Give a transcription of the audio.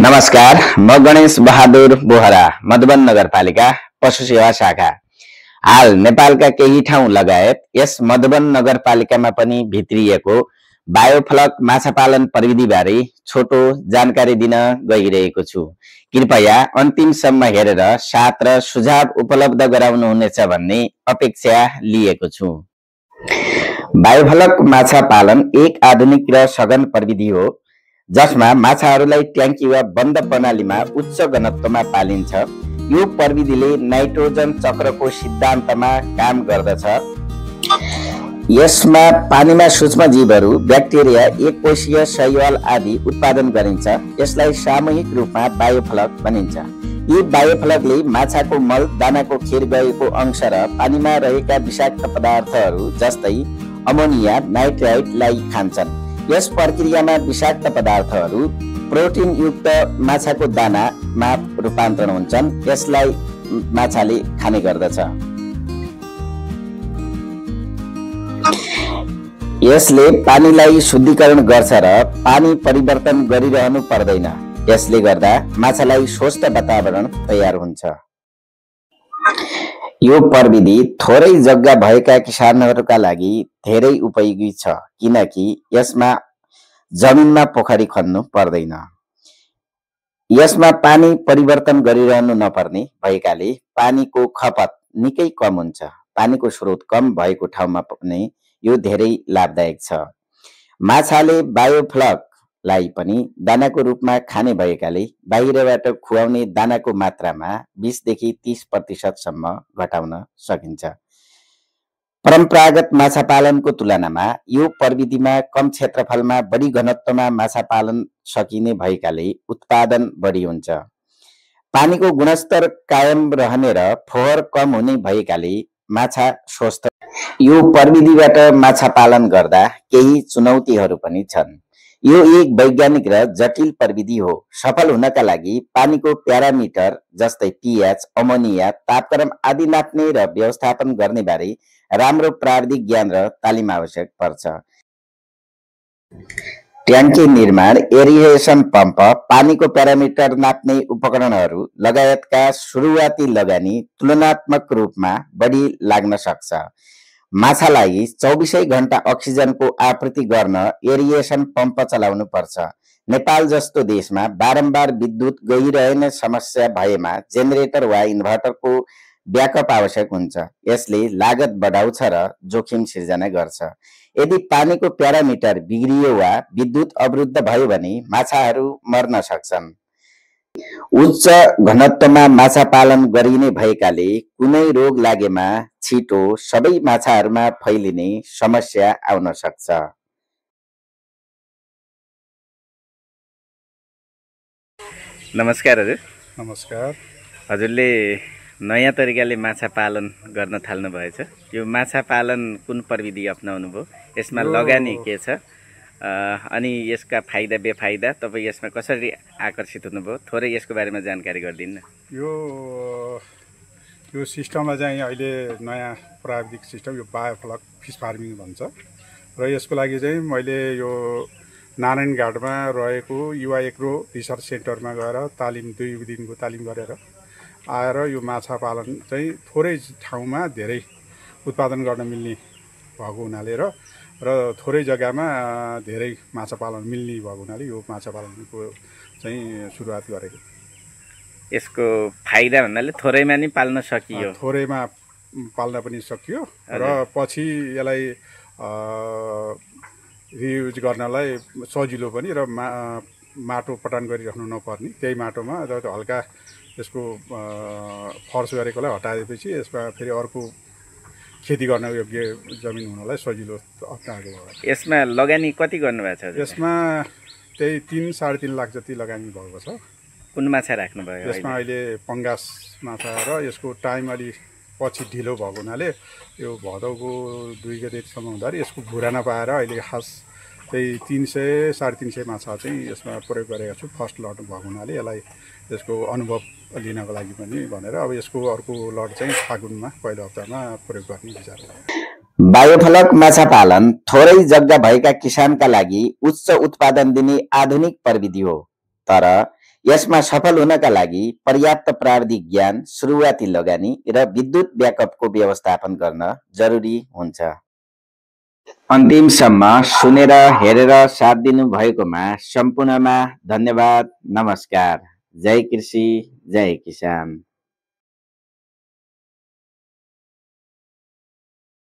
नमस्कार, म गणेश बहादुर बोहरा, मधुबन नगरपालिका पशु सेवा शाखा। हाल नेपालका केही ठाउँ लगायत यस मधुबन नगरपालिकामा पनि भित्रिएको बायोफ्लक माछा पालन प्रविधिबारे छोटो जानकारी दिन गइरहेको छु। कृपया अन्तिमसम्म हेरेर साथ र सुझाव उपलब्ध गराउनुहुनेछ भन्ने अपेक्षा लिएको छु। बायोफ्लक माछा पालन एक आधुनिक र सघन प्रविधि हो जसमा माछाहरूलाई ट्याङ्की वा बन्द प्रणालीमा उच्च घनत्वमा पालिन्छ। यो प्रविधिले नाइट्रोजन चक्रको सिद्धान्तमा काम गर्दछ। यसमा पानीमा सूक्ष्म जीवहरू, ब्याक्टेरिया, एककोषीय शैवाल आदि उत्पादन गरिन्छ। यसलाई सामूहिक रूपमा बायोफ्लक भनिन्छ। यी बायोफ्लकले माछाको मल, दानाको खेर गएको अंश र पानीमा रहेका विषाक्त पदार्थहरू जस्तै अमोनिया, नाइट्राइटलाई खान्छन्। यस प्रक्रियामा विषाक्त पदार्थहरू प्रोटिन युक्त माछाको दानामा रूपान्तरण हुन्छन्। यसलाई माछाले खाने गर्दछ। यसले पानीलाई शुद्धिकरण गर्छ र पानी परिवर्तन गरिरहनु पर्दैन। यसले गर्दा माछालाई स्वस्थ वातावरण तयार हुन्छ। यो प्रविधि थोरै जग्गा भएका किसानहरूका लागि धेरै उपयोगी छ किनकि यसमा जमिनमा पोखरी खन्नु पर्दैन। यसमा पानी परिवर्तन गरिरहनु नपर्ने भएकाले पानीको खपत निकै कम हुन्छ। पानीको स्रोत कम भएको ठाउँमा पनि यो धेरै लाभदायक छ। माछाले बायोफ्लकलाई पनि दानाको रूपमा खाने भएकाले बाहिरबाट खुवाउने दानाको मात्रामा 20 देखि 30% सम्म घटाउन सकिन्छ। परम्परागत माछा पालनको तुलनामा यो प्रविधिमा कम क्षेत्रफलमा बढी घनत्वमा माछा पालन सकिने भएकाले उत्पादन बढी हुन्छ। पानीको गुणस्तर कायम रहने र फोहोर कम हुने भएकाले माछा स्वस्थ। यो प्रविधिबाट माछा पालन गर्दा केही चुनौतीहरू पनि छन्। यो एक वैज्ञानिक र जटिल प्रविधि हो। सफल हुनका लागि पानीको प्यारामिटर जस्तै पीएच, अमोनिया, तापक्रम आदि नाप्ने र व्यवस्थापन गर्ने बारे राम्रो प्राविधिक ज्ञान र तालिम आवश्यक पर्छ। ट्याङ्की निर्माण, एरिएसन पम्प, पानीको प्यारामिटर नाप्ने उपकरणहरू लगायतका सुरुवाती लगानी तुलनात्मक रूपमा बढी लाग्न सक्छ। माछालाई 24 घण्टा अक्सिजनको आपूर्ति गर्न एरिएसन पम्प चलाउनु पर्छ। नेपाल जस्तो देशमा बारम्बार विद्युत गइरहने समस्या भएमा जेनेरेटर वा इन्भर्टरको ब्याकअप आवश्यक हुन्छ। यसले लागत बढाउँछ र जोखिम सिर्जना गर्छ। यदि पानीको प्यारामिटर बिग्रियो वा विद्युत अवरुद्ध भयो भने माछाहरू मर्न सक्छन्। उच्च घनत्वमा माछा पालन गरिने भएकाले कुनै रोग लागेमा छिटो सबै माछाहरूमा फैलिने समस्या आउन सक्छ। नमस्कार हजुर। नमस्कार। हजुरले नयाँ तरिकाले माछा पालन गर्न थाल्नु भएछ। यो माछा पालन कुन प्रविधि अपनाउनु भयो? यसमा लगानी के छ अनि यसका फाइदा बेफाइदा तपाईँ यसमा कसरी आकर्षित हुनुभयो? थोरै यसको बारेमा जानकारी गरिदिनु न। यो सिस्टमलाई चाहिँ अहिले नयाँ प्राविधिक सिस्टम यो बायोफ्लक फिस फार्मिङ भन्छ र यसको लागि चाहिँ मैले यो नारायणघाटमा रहेको युवा एग्रो रिसर्च सेन्टरमा गएर तालिम 2 दिनको तालिम गरेर आएर यो माछा पालन चाहिँ थोरै ठाउँमा धेरै उत्पादन गर्न मिल्ने भएको हुनाले र थोरै जग्गामा धेरै माछा पालन मिल्ने भएको हुनाले यो माछा पालनको चाहिँ सुरुवात गरेको। यसको फाइदा भन्नाले थोरैमा नि पाल्न सकियो। थोरैमा पाल्न पनि सकियो र पछि यसलाई रियुज गर्नलाई सजिलो पनि र माटो पटान गरिराख्नु नपर्ने, त्यही माटोमा हल्का यसको फर्स गरेकोलाई हटाएपछि यसमा फेरि अर्को खेती गर्न योग्य जमिन हुनलाई सजिलो अप्नाएको भयो। यसमा लगानी कति गर्नुभएको छ? यसमा त्यही 3-3.5 लाख जति लगानी भएको छ। कुन माछा राख्नु भयो? यसमा अहिले पंगास माछा र यसको टाइम अलि पछि ढिलो भएको हुनाले यो भदौको 2 गतेसम्म हुँदाखेरि यसको भुरा नपाएर अहिले खास त्यही 300-350 माछा चाहिँ यसमा प्रयोग गरेको छु। फर्स्ट लट भएको हुनाले यसलाई यसको अनुभव लिनको लागि पनि भनेर अब यसको अर्को लट चाहिँ फागुनमा पहिलो हप्तामा प्रयोग गर्ने विचार छ। बायोफ्लक माछा पालन थोरै जग्गा भएका किसानका लागि उच्च उत्पादन दिने आधुनिक प्रविधि हो। तर यसमा सफल हुनका लागि पर्याप्त प्राविधिक ज्ञान, सुरुवाती लगानी र विद्युत ब्याकअपको व्यवस्थापन गर्न जरुरी हुन्छ। अन्तिमसम्म सुनेर हेरेर साथ दिनु भएकोमा सम्पूर्णमा धन्यवाद। नमस्कार। जय कृषि, जय किसान।